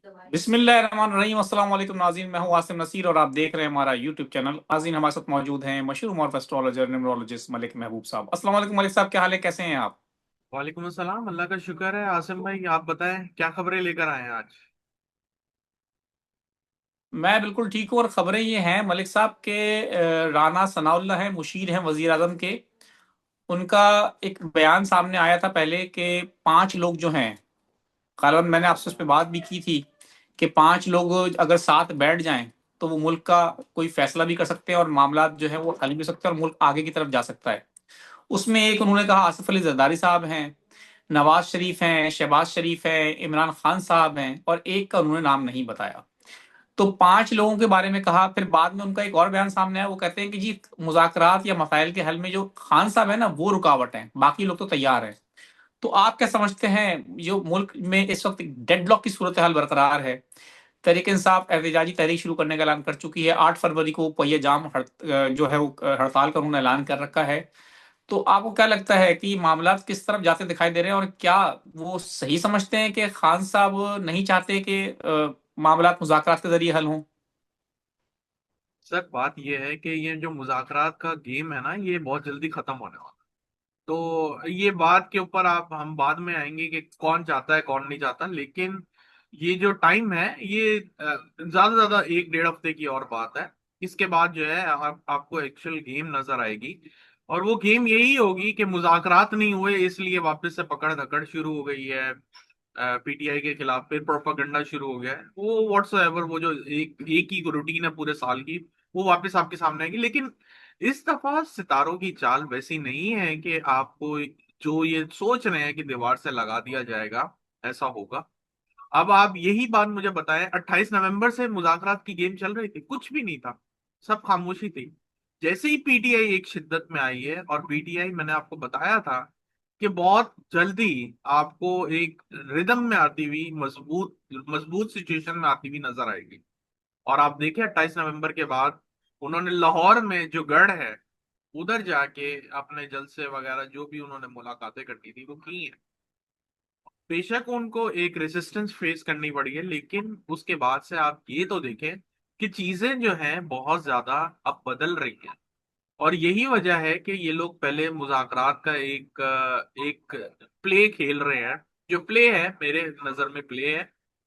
बिस्मिल्लाहिर्रहमानिर्रहीम। अस्सलाम वालेकुम नाज़रीन, मैं हूं आसिम नसीर और आप देख रहे हैं हमारा यूट्यूब चैनल। नाज़रीन, हमारे साथ मौजूद हैं मशहूर मॉरफ एस्ट्रोलॉजर न्यूमरोलॉजिस्ट मलिक महबूब साहब। अस्सलाम वालेकुम मलिक साहब, क्या हाल है, कैसे हैं आप? वालेकुम अस्सलाम। अल्लाह का शुक्र है। आसिम भाई, आप बताएं क्या खबरें लेकर आए हैं आज। मैं बिल्कुल ठीक हूँ और खबरें ये हैं मलिक साहब के राना सनाउल्लाह है, मुशीर हैं वजीर आजम के। उनका एक बयान सामने आया था पहले कि 5 लोग जो हैं, ग़ालिबन मैंने आपसे उस पर बात भी की थी कि 5 लोग अगर साथ बैठ जाएं तो वो मुल्क का कोई फैसला भी कर सकते हैं और मामला जो है वो हल भी हो सकते हैं और मुल्क आगे की तरफ जा सकता है। उसमें एक उन्होंने कहा आसिफ अली जरदारी साहब हैं, नवाज शरीफ हैं, शहबाज शरीफ हैं, इमरान खान साहब हैं और एक का उन्होंने नाम नहीं बताया। तो 5 लोगों के बारे में कहा। फिर बाद में उनका एक और बयान सामने आया, वो कहते हैं कि जी मुज़ाकरात या मसाइल के हल में जो खान साहब है ना वो रुकावट है, बाकी लोग तो तैयार हैं। तो आप क्या समझते हैं, जो मुल्क में इस वक्त डेडलॉक की सूरत हाल बरकरार है, तहरीक इंसाफ एहतजाजी तहरीक शुरू करने का ऐलान कर चुकी है, 8 फरवरी को पहिए जाम जो है वो हड़ताल का उन्होंने ऐलान कर रखा है। तो आपको क्या लगता है कि मामला किस तरफ जाते दिखाई दे रहे हैं और क्या वो सही समझते हैं कि खान साहब नहीं चाहते कि मामला मुज़ाकरात के जरिए हल हों? सर, बात यह है कि ये जो मुज़ाकरात का गेम है ना, ये बहुत जल्दी खत्म होने वाला है। तो ये बात के ऊपर आप हम बाद में आएंगे कि कौन चाहता है कौन नहीं चाहता, लेकिन ये जो टाइम है ये ज्यादा से ज्यादा 1 डेढ़ हफ्ते की और बात है। इसके बाद जो है आपको एक्चुअल गेम नजर आएगी। और वो गेम यही होगी कि मुज़ाकरात नहीं हुए, इसलिए वापस से पकड़ धकड़ शुरू हो गई है। पीटीआई के खिलाफ फिर प्रोपागेंडा शुरू हो गया है। वो व्हाट्सएवर वो जो एक ही रूटीन है पूरे साल की, वो वापस आपके सामने आएगी। लेकिन इस दफा सितारों की चाल वैसी नहीं है कि आपको जो ये सोच रहे हैं कि दीवार से लगा दिया जाएगा, ऐसा होगा। अब आप यही बात मुझे बताएं, 28 नवंबर से मुज़ाकरात की गेम चल रही थी, कुछ भी नहीं था, सब खामोशी थी। जैसे ही पीटीआई एक शिद्दत में आई है, और पीटीआई मैंने आपको बताया था कि बहुत जल्दी आपको एक रिदम में आती हुई मजबूत मजबूत सिचुएशन में आती हुई नजर आएगी। और आप देखिए 28 नवंबर के बाद उन्होंने लाहौर में जो गढ़ है, उधर जाके अपने जलसे वगैरह जो भी उन्होंने मुलाकातें करनी थी वो की हैं। बेशक उनको एक रेजिस्टेंस फेस करनी पड़ी है, लेकिन उसके बाद से आप ये तो देखें कि चीजें जो हैं बहुत ज्यादा अब बदल रही हैं। और यही वजह है कि ये लोग पहले मुज़ाकरात का एक प्ले खेल रहे हैं। जो प्ले है, मेरे नजर में प्ले है,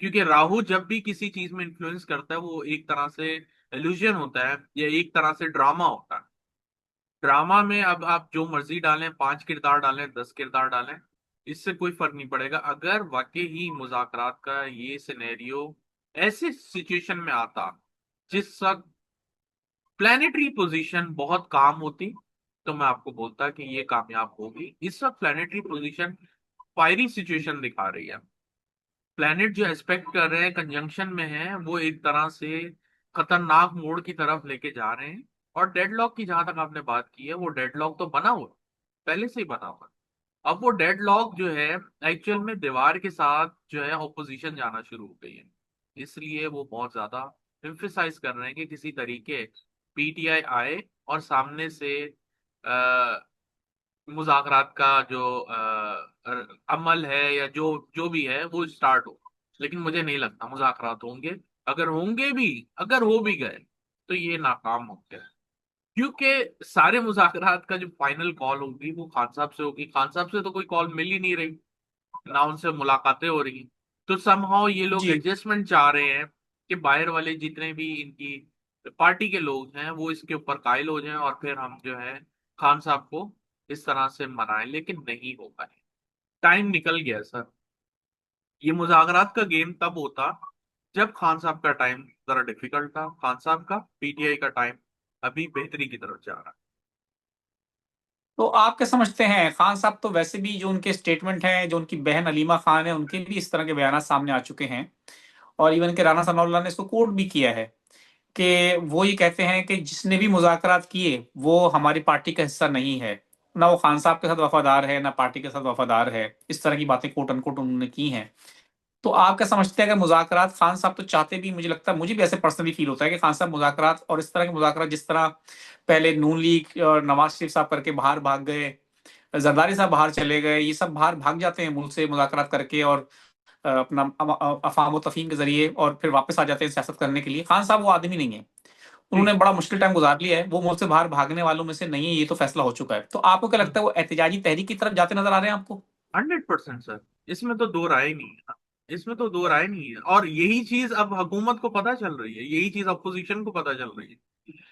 क्योंकि राहु जब भी किसी चीज में इन्फ्लुएंस करता है वो एक तरह से इल्यूजन होता है या एक तरह से ड्रामा होता है। ड्रामा में अब आप जो मर्जी डालें, 5 किरदार डालें, 10 किरदार डालें, इससे कोई फर्क नहीं पड़ेगा। अगर वाकई ही मुज़ाकरात का ये सिनेरियो ऐसे सिचुएशन में आता जिस वक्त प्लानिटरी पोजीशन बहुत काम होती, तो मैं आपको बोलता कि ये कामयाब होगी। इस वक्त प्लानिटरी पोजीशन फायरी सिचुएशन दिखा रही है। प्लैनेट जो एस्पेक्ट कर रहे हैं, कंजंक्शन में है, वो एक तरह से खतरनाक मोड़ की तरफ लेके जा रहे हैं। और डेडलॉक की जहां तक आपने बात की है, वो डेडलॉक तो बना हुआ है, पहले से ही बना हुआ है। अब वो डेडलॉक जो है एक्चुअल में दीवार के साथ जो है ऑपोजिशन जाना शुरू हो गई है। इसलिए वो बहुत ज्यादा एम्फेसाइज कर रहे हैं कि किसी तरीके पीटीआई आए और सामने से मुज़ाकरात का जो अमल है या जो जो भी है वो स्टार्ट हो। लेकिन मुझे नहीं लगता मुज़ाकरात होंगे। अगर होंगे भी, अगर हो भी गए, तो ये नाकाम होंगे। क्योंकि सारे मुज़ाकरात का जो फाइनल कॉल होगी वो खान साहब से होगी। खान साहब से तो कोई कॉल मिल ही नहीं रही, ना उनसे मुलाकातें हो रही। तो समहाउ ये लोग जी। एडजस्टमेंट चाह रहे हैं कि बाहर वाले जितने भी इनकी पार्टी के लोग हैं वो इसके ऊपर कायल हो जाएं और फिर हम जो है खान साहब को इस तरह से मनाएं। लेकिन नहीं हो पाए, टाइम निकल गया सर। ये मुज़ाकरात का गेम तब होता जब खान साहब का टाइम जरा डिफिकल्ट था, खान साहब का पीटीआई का टाइम अभी बेहतरी की तरफ जा रहा तो आप क्या समझते हैं, खान साहब तो वैसे भी जो उनके स्टेटमेंट हैं, जो उनकी बहन अलीमा खान है उनके भी इस तरह के बयान सामने आ चुके हैं और इवन के राना सनाउल्लाह ने इसको कोट भी किया है कि वो ये कहते हैं कि जिसने भी मुज़ाकरात किए वो हमारी पार्टी का हिस्सा नहीं है, ना वो खान साहब के साथ वफादार है ना पार्टी के साथ वफादार है। इस तरह की बातें कोट अनकोट उन्होंने की हैं। तो आप क्या समझते हैं, अगर मुज़ाकरात खान साहब तो चाहते भी, मुझे लगता है, मुझे भी ऐसे पर्सनली फील होता है कि खान साहब मुज़ाकरात और इस तरह के मुज़ाकरात जिस तरह पहले नून लीग और नवाज शरीफ साहब करके बाहर भाग गए, जरदारी साहब बाहर चले गए, ये सब बाहर भाग जाते हैं मुल्क से मुज़ाकरात करके और अपना अफाम तफहीम के जरिए और फिर वापस आ जाते हैं सियासत करने के लिए। खान साहब वो आदमी नहीं है। जी। उन्होंने बड़ा मुश्किल टाइम गुजार लिया है, वो मुल्क से बाहर भागने वालों में से नहीं है, ये तो फैसला हो चुका है। तो आपको क्या लगता है, वो एहतजाजी तहरीक की तरफ जाते नजर आ रहे हैं आपको? 100% सर, इसमें तो दो राय नहीं है। इसमें तो दो राय नहीं है, और यही चीज अब हुकूमत को पता चल रही है, यही चीज अपोजिशन को पता चल रही है।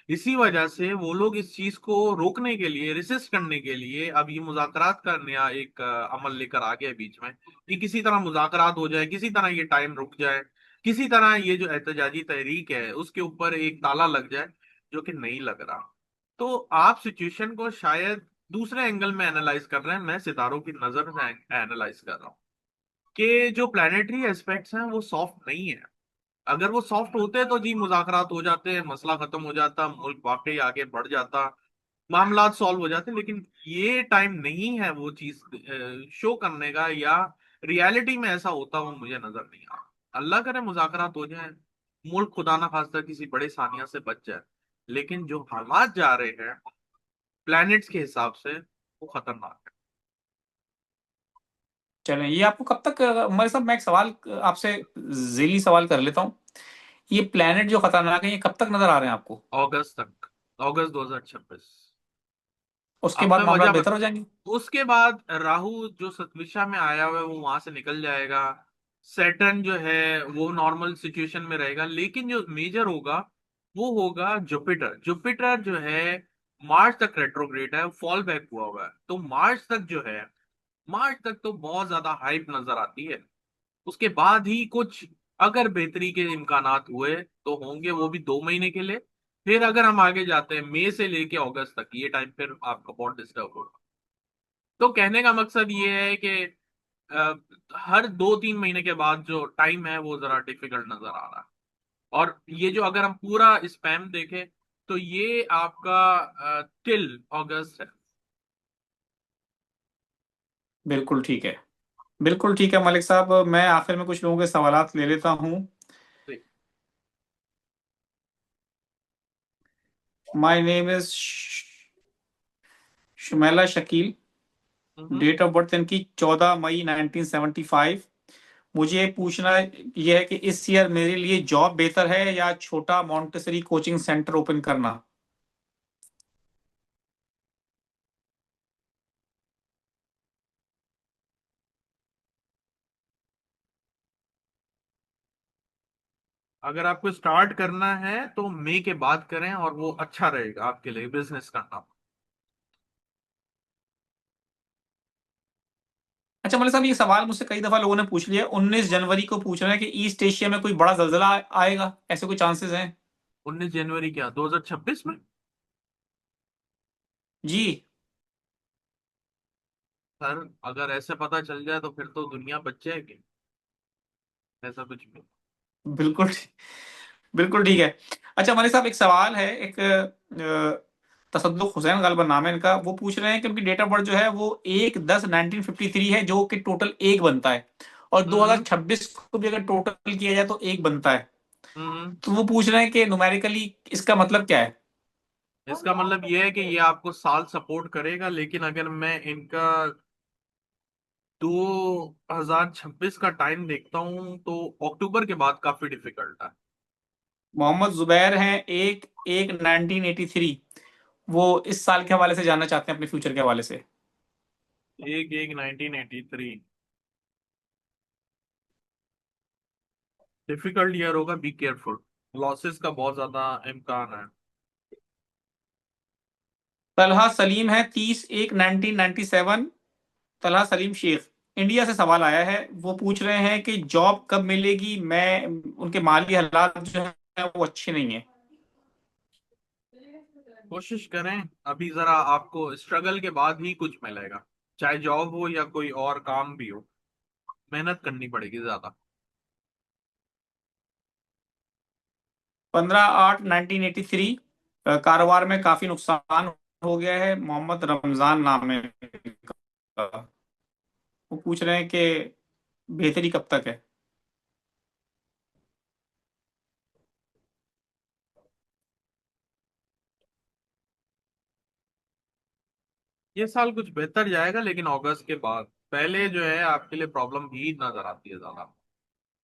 इसी वजह से वो लोग इस चीज को रोकने के लिए, रिसिस्ट करने के लिए अब ये मुज़ाकरात का नया एक अमल लेकर आ गया बीच में, कि किसी तरह मुज़ाकरात हो जाए, किसी तरह ये टाइम रुक जाए, किसी तरह ये जो एहतजाजी तहरीक है उसके ऊपर एक ताला लग जाए, जो कि नहीं लग रहा। तो आप सिचुएशन को शायद दूसरे एंगल में एनालाइज कर रहे हैं, मैं सितारों की नजर से एनालाइज कर रहा हूँ कि जो प्लानिटरी एस्पेक्ट्स हैं वो सॉफ्ट नहीं है। अगर वो सॉफ्ट होते तो जी मुज़ाकरात हो जाते, मसला खत्म हो जाता, मुल्क वाकई आगे बढ़ जाता, मामलात सॉल्व हो जाते। लेकिन ये टाइम नहीं है वो चीज शो करने का, या रियलिटी में ऐसा होता वो मुझे नजर नहीं आ रहा। अल्लाह करे मुज़ाकरात हो जाए, मुल्क खुदा ना खास्ता किसी बड़े सानिया से बच जाए, लेकिन जो हालात जा रहे हैं प्लैनेट्स के हिसाब से वो खतरनाक है। चलें, ये आपको कब तक, हमारे साहब मैं एक सवाल आपसे ज़ेली सवाल कर लेता हूँ। ये प्लेनेट जो खतरनाक है, ये कब तक नजर आ रहे हैं आपको? अगस्त तक, अगस्त 2026। उसके अब बाद मैं मामला वजह बेहतर हो जाएंगे? उसके बाद राहु जो सतविशा में आया हुआ है वो वहां से निकल जाएगा। सैटर्न जो है वो नॉर्मल सिचुएशन में रहेगा, लेकिन जो मेजर होगा वो होगा जुपिटर। जुपिटर जो है मार्च तक रेट्रोग्रेड है, फॉल बैक हुआ हुआ है। तो मार्च तक जो है, मार्च तक तो बहुत ज्यादा हाइप नजर आती है। उसके बाद ही कुछ अगर बेहतरी के इम्कानात हुए तो होंगे, वो भी 2 महीने के लिए। फिर अगर हम आगे जाते हैं मई से लेके अगस्त तक, ये टाइम फिर आपका बहुत डिस्टर्ब होगा। तो कहने का मकसद ये है कि अ, हर 2-3 महीने के बाद जो टाइम है वो जरा डिफिकल्ट नजर आ रहा है। और ये जो अगर हम पूरा स्पैम देखें तो ये आपका टिल अगस्त है। बिल्कुल ठीक है। बिल्कुल ठीक है मलिक साहब, मैं आखिर में कुछ लोगों के सवालात ले लेता हूँ। My name is Shumaila Shakeel. Hmm. Date of birth इनकी 14 मई 1975। मुझे पूछना यह है कि इस ईयर मेरे लिए जॉब बेहतर है या छोटा मॉन्टेसरी कोचिंग सेंटर ओपन करना? अगर आपको स्टार्ट करना है तो मई के बाद करें, और वो अच्छा रहेगा आपके लिए बिजनेस करना। अच्छा मलिक साहब, ये सवाल मुझसे कई दफा लोगों ने पूछ लिया। 19 जनवरी को पूछ रहे हैं कि ईस्ट एशिया में कोई बड़ा जल्जला आएगा, ऐसे कोई चांसेस हैं? 19 जनवरी क्या 2026 में? जी। सर अगर ऐसे पता चल जाए तो फिर तो दुनिया बच जाएगी। ऐसा कुछ भी। बिल्कुल। बिल्कुल ठीक है। अच्छा मलिक साहब, एक सवाल है। एक तसद्दुक हुसैन गालिबा नाम है इनका। वो पूछ रहे हैं कि उनकी डेट ऑफ बर्थ जो है वो 1/10/1953 है, जो कि टोटल एक बनता है। और हम्म। 2026 को भी अगर टोटल किया जाए तो एक बनता है। हम्म। तो वो पूछ रहे हैं कि न्यूमेरिकली इसका मतलब क्या है? इसका मतलब ये है कि ये आपको साल सपोर्ट करेगा, लेकिन अगर मैं इनका 2026 का टाइम देखता हूँ तो अक्टूबर के बाद काफी डिफिकल्ट है। मोहम्मद जुबैर हैं, 1/1/1983। वो इस साल के हवाले से जानना चाहते हैं, अपने फ्यूचर के हवाले से। 1/1 1983 डिफिकल्ट ईयर होगा, बी केयरफुल, लॉसेस का बहुत ज्यादा इम्कान है। तलहा सलीम है, 30/1/1997। तलहा सलीम शेख, इंडिया से सवाल आया है। वो पूछ रहे हैं कि जॉब कब मिलेगी। मैं उनके माली हालात जो है वो अच्छे नहीं है। कोशिश करें, अभी जरा आपको स्ट्रगल के बाद ही कुछ मिलेगा, चाहे जॉब हो या कोई और काम भी हो, मेहनत करनी पड़ेगी ज्यादा। 15/8/1983। कारोबार में काफी नुकसान हो गया है। मोहम्मद रमजान नाम है इनका। वो पूछ रहे हैं कि बेहतरी कब तक है? ये साल कुछ बेहतर जाएगा, लेकिन अगस्त के बाद पहले जो है आपके लिए प्रॉब्लम ही नजर आती है ज्यादा।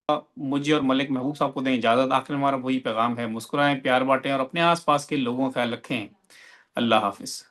मुझे और मलिक महबूब साहब को दें इजाज़त। आखिर में हमारा वही पैगाम है, मुस्कुराएं, प्यार बांटें और अपने आसपास के लोगों का ख्याल रखें। अल्लाह हाफिज।